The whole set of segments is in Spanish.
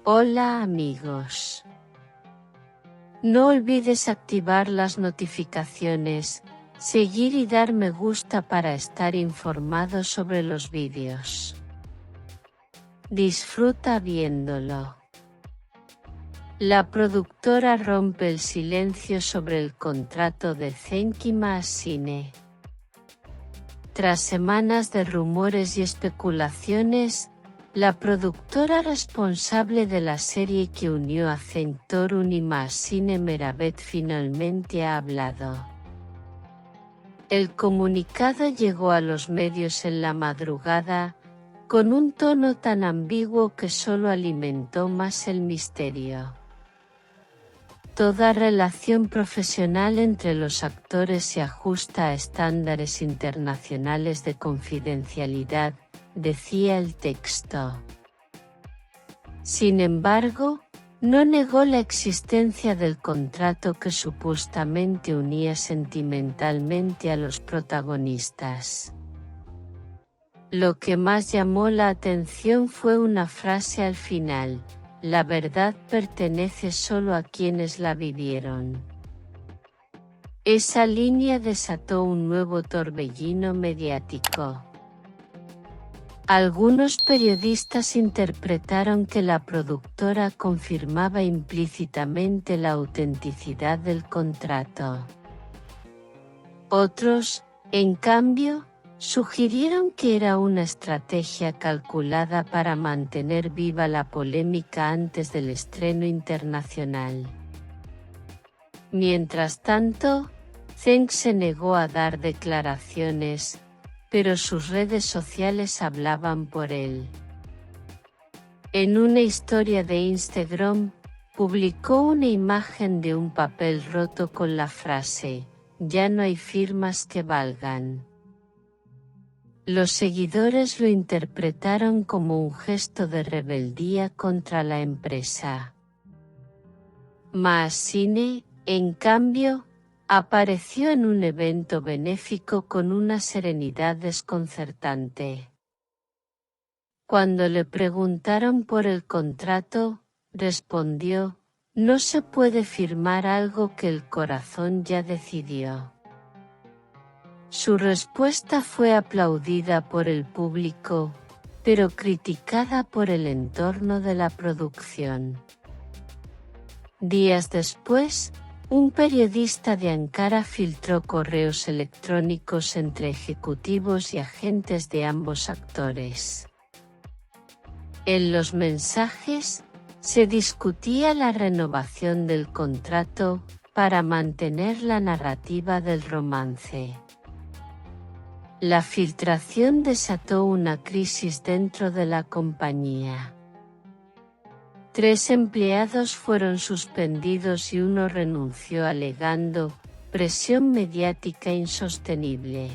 Hola amigos. No olvides activar las notificaciones, seguir y dar me gusta para estar informado sobre los vídeos. Disfruta viéndolo. La productora rompe el silencio sobre el contrato de Zenki Machine. Tras semanas de rumores y especulaciones, la productora responsable de la serie que unió a Zentorun y Machine Meravet finalmente ha hablado. El comunicado llegó a los medios en la madrugada, con un tono tan ambiguo que solo alimentó más el misterio. Toda relación profesional entre los actores se ajusta a estándares internacionales de confidencialidad, decía el texto. Sin embargo, no negó la existencia del contrato que supuestamente unía sentimentalmente a los protagonistas. Lo que más llamó la atención fue una frase al final: la verdad pertenece solo a quienes la vivieron. Esa línea desató un nuevo torbellino mediático. Algunos periodistas interpretaron que la productora confirmaba implícitamente la autenticidad del contrato. Otros, en cambio, sugirieron que era una estrategia calculada para mantener viva la polémica antes del estreno internacional. Mientras tanto, Zenk se negó a dar declaraciones, pero sus redes sociales hablaban por él. En una historia de Instagram, publicó una imagen de un papel roto con la frase: "Ya no hay firmas que valgan". Los seguidores lo interpretaron como un gesto de rebeldía contra la empresa. Machine, en cambio, apareció en un evento benéfico con una serenidad desconcertante. Cuando le preguntaron por el contrato, respondió: "No se puede firmar algo que el corazón ya decidió". Su respuesta fue aplaudida por el público, pero criticada por el entorno de la producción. Días después, un periodista de Ankara filtró correos electrónicos entre ejecutivos y agentes de ambos actores. En los mensajes, se discutía la renovación del contrato para mantener la narrativa del romance. La filtración desató una crisis dentro de la compañía. 3 empleados fueron suspendidos y uno renunció alegando presión mediática insostenible.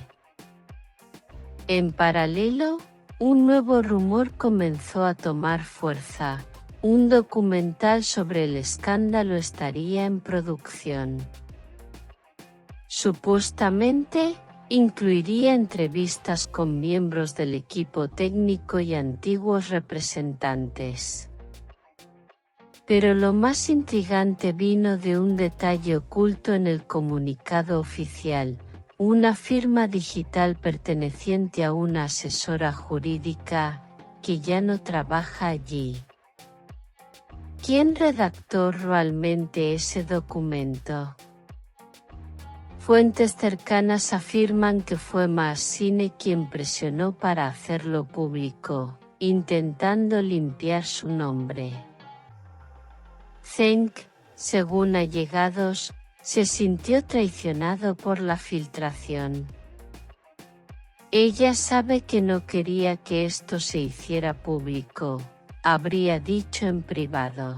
En paralelo, un nuevo rumor comenzó a tomar fuerza: un documental sobre el escándalo estaría en producción. Supuestamente, incluiría entrevistas con miembros del equipo técnico y antiguos representantes. Pero lo más intrigante vino de un detalle oculto en el comunicado oficial: una firma digital perteneciente a una asesora jurídica, que ya no trabaja allí. ¿Quién redactó realmente ese documento? Fuentes cercanas afirman que fue Machine quien presionó para hacerlo público, intentando limpiar su nombre. Zenk, según allegados, se sintió traicionado por la filtración. Ella sabe que no quería que esto se hiciera público, habría dicho en privado.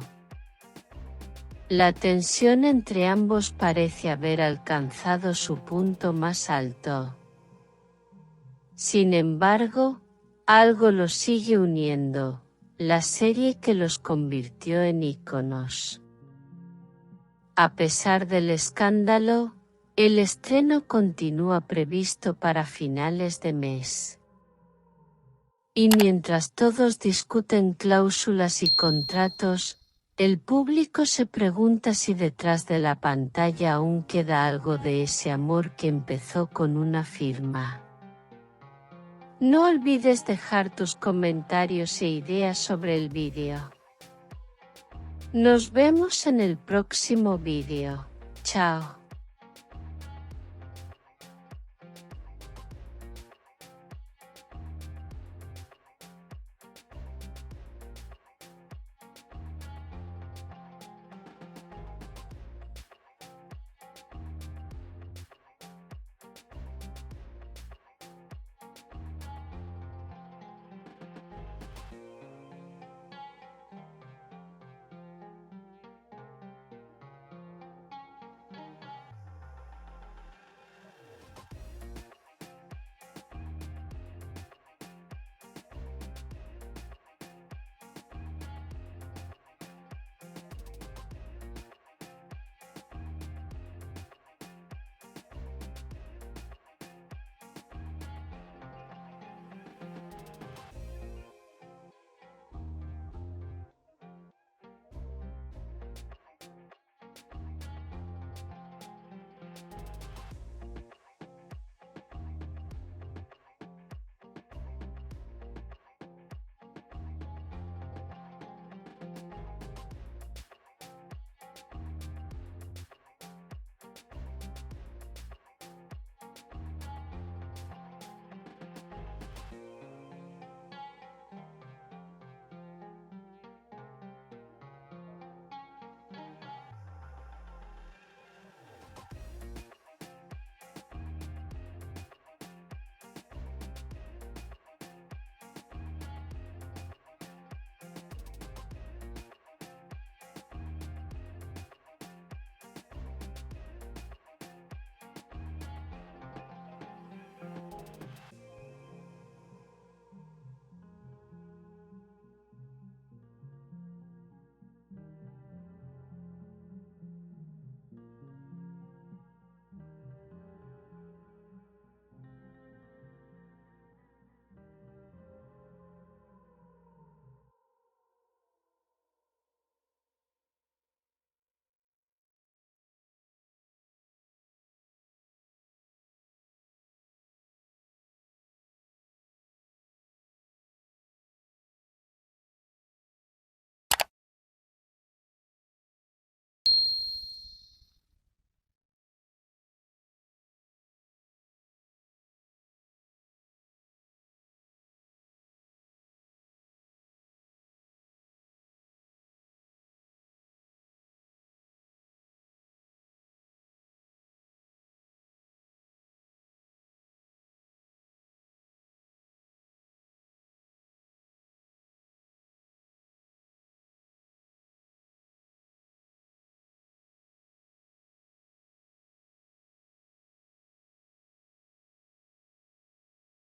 La tensión entre ambos parece haber alcanzado su punto más alto. Sin embargo, algo los sigue uniendo: la serie que los convirtió en íconos. A pesar del escándalo, el estreno continúa previsto para finales de mes. Y mientras todos discuten cláusulas y contratos, el público se pregunta si detrás de la pantalla aún queda algo de ese amor que empezó con una firma. No olvides dejar tus comentarios e ideas sobre el vídeo. Nos vemos en el próximo vídeo. Chao.